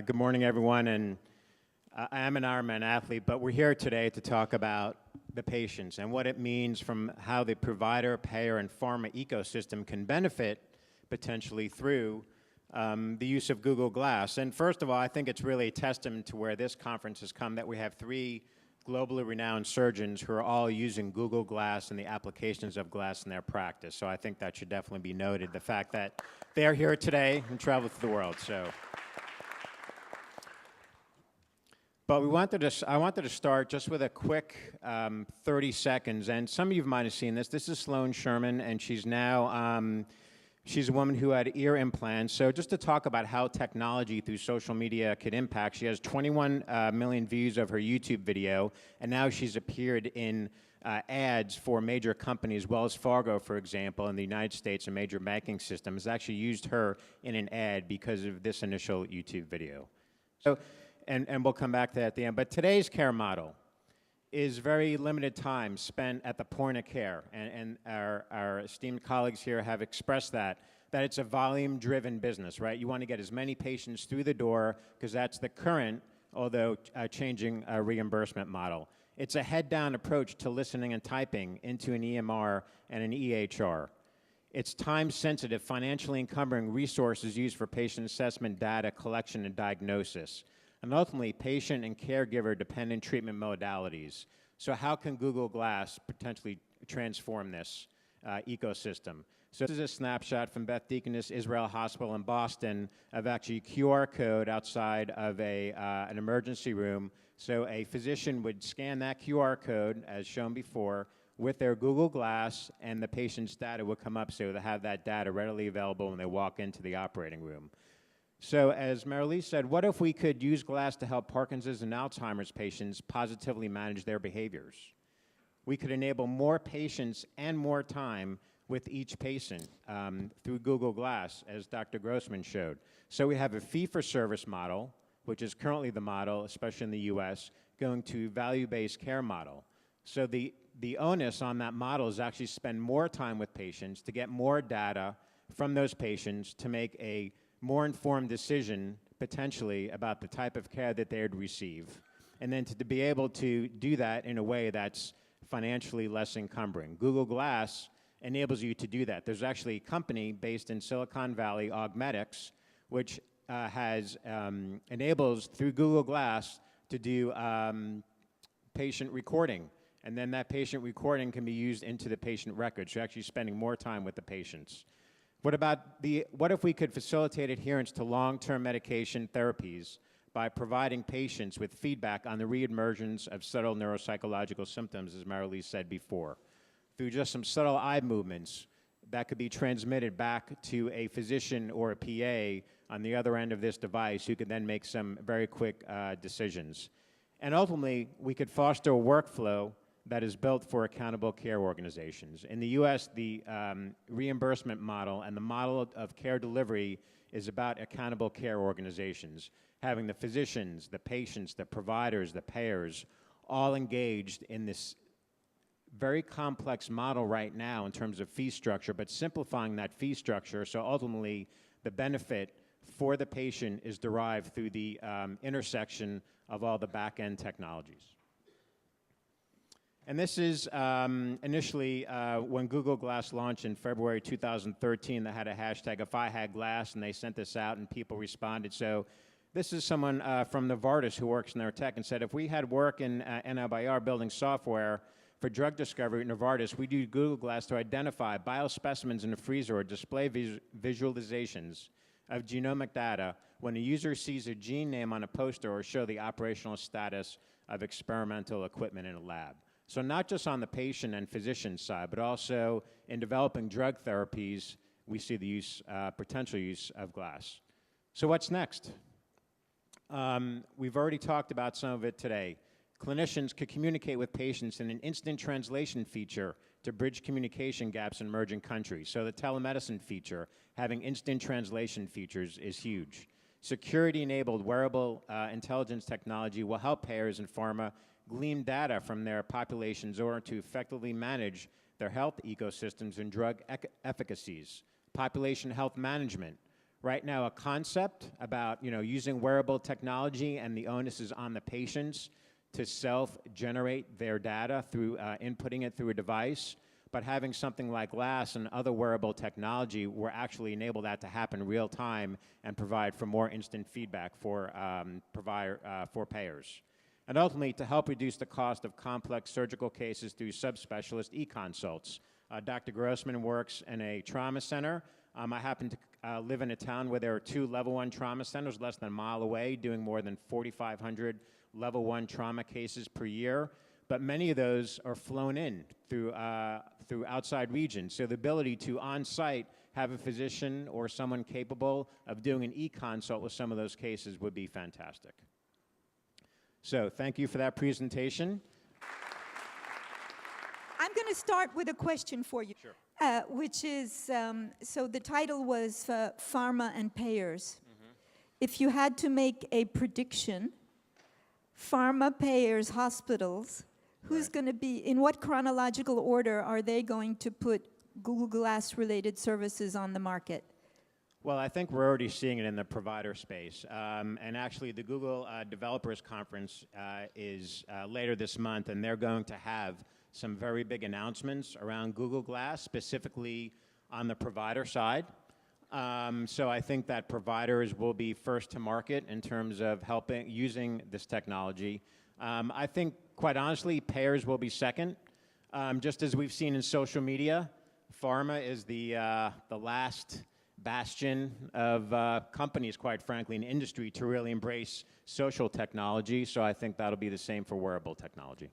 Good morning, everyone. And I am an Ironman athlete, but we're here today to talk about the patients and what it means from how the provider, payer, and pharma ecosystem can benefit potentially through the use of Google Glass. And first of all, I think it's really a testament to where this conference has come that we have three globally renowned surgeons who are all using Google Glass and the applications of Glass in their practice. So I think that should definitely be noted, the fact that they are here today and travel through the world. But I wanted to start just with a quick 30 seconds. And some of you might have seen this. This is Sloan Sherman, and she's now, she's a woman who had ear implants. So just to talk about how technology through social media could impact, she has 21 million views of her YouTube video, and now she's appeared in ads for major companies. Wells Fargo, for example, in the United States, a major banking system, has actually used her in an ad because of this initial YouTube video. And we'll come back to that at the end. But today's care model is very limited time spent at the point of care. And our esteemed colleagues here have expressed that it's a volume-driven business, right? You want to get as many patients through the door because that's the current, although changing reimbursement model. It's a head-down approach to listening and typing into an EMR and an EHR. It's time-sensitive, financially encumbering resources used for patient assessment, data collection, and diagnosis. And ultimately, patient and caregiver-dependent treatment modalities. So how can Google Glass potentially transform this ecosystem? So this is a snapshot from Beth Deaconess Israel Hospital in Boston of actually a QR code outside of an emergency room. So a physician would scan that QR code, as shown before, with their Google Glass, and the patient's data would come up so they have that data readily available when they walk into the operating room. So as Marilee said, what if we could use Glass to help Parkinson's and Alzheimer's patients positively manage their behaviors? We could enable more patients and more time with each patient through Google Glass, as Dr. Grossman showed. So we have a fee-for-service model, which is currently the model, especially in the US, going to value-based care model. So the onus on that model is actually spend more time with patients to get more data from those patients to make a more informed decision, potentially, about the type of care that they would receive, and then to be able to do that in a way that's financially less encumbering. Google Glass enables you to do that. There's actually a company based in Silicon Valley, Augmedix, which enables, through Google Glass, to do patient recording, and then that patient recording can be used into the patient record, so you're actually spending more time with the patients. What if we could facilitate adherence to long-term medication therapies by providing patients with feedback on the reemergence of subtle neuropsychological symptoms, as Marilee said before, through just some subtle eye movements that could be transmitted back to a physician or a PA on the other end of this device who could then make some very quick decisions. And ultimately, we could foster a workflow that is built for accountable care organizations. In the US, the reimbursement model and the model of care delivery is about accountable care organizations, having the physicians, the patients, the providers, the payers, all engaged in this very complex model right now in terms of fee structure, but simplifying that fee structure so ultimately the benefit for the patient is derived through the intersection of all the back-end technologies. And this is initially when Google Glass launched in February 2013, they had a hashtag, if I had glass, and they sent this out and people responded. So this is someone from Novartis who works in their tech and said, if we had work in NIBR building software for drug discovery at Novartis, we do Google Glass to identify biospecimens in a freezer or display visualizations of genomic data when a user sees a gene name on a poster or show the operational status of experimental equipment in a lab. So not just on the patient and physician side, but also in developing drug therapies, we see the use, potential use of Glass. So what's next? We've already talked about some of it today. Clinicians could communicate with patients in an instant translation feature to bridge communication gaps in emerging countries. So the telemedicine feature, having instant translation features, is huge. Security-enabled wearable intelligence technology will help payers and pharma glean data from their populations in order to effectively manage their health ecosystems and drug efficacies. Population health management, right now a concept about using wearable technology, and the onus is on the patients to self-generate their data through inputting it through a device. But having something like Glass and other wearable technology will actually enable that to happen real time and provide for more instant feedback for payers. And ultimately, to help reduce the cost of complex surgical cases through subspecialist e-consults. Dr. Grossman works in a trauma center. I happen to live in a town where there are 2 level 1 trauma centers less than a mile away, doing more than 4,500 level 1 trauma cases per year. But many of those are flown in through outside regions. So the ability to, on-site, have a physician or someone capable of doing an e-consult with some of those cases would be fantastic. So thank you for that presentation. I'm going to start with a question for you, Sure. which is, so the title was Pharma and Payers. If you had to make a prediction, pharma, payers, hospitals, who's going to be, in what chronological order are they going to put Google Glass-related services on the market? Well, I think we're already seeing it in the provider space. And actually, the Google Developers Conference is later this month, and they're going to have some very big announcements around Google Glass, specifically on the provider side. So I think that providers will be first to market in terms of using this technology. I think, quite honestly, payers will be second. Just as we've seen in social media, pharma is the last bastion of companies, quite frankly, in industry to really embrace social technology. So I think that'll be the same for wearable technology.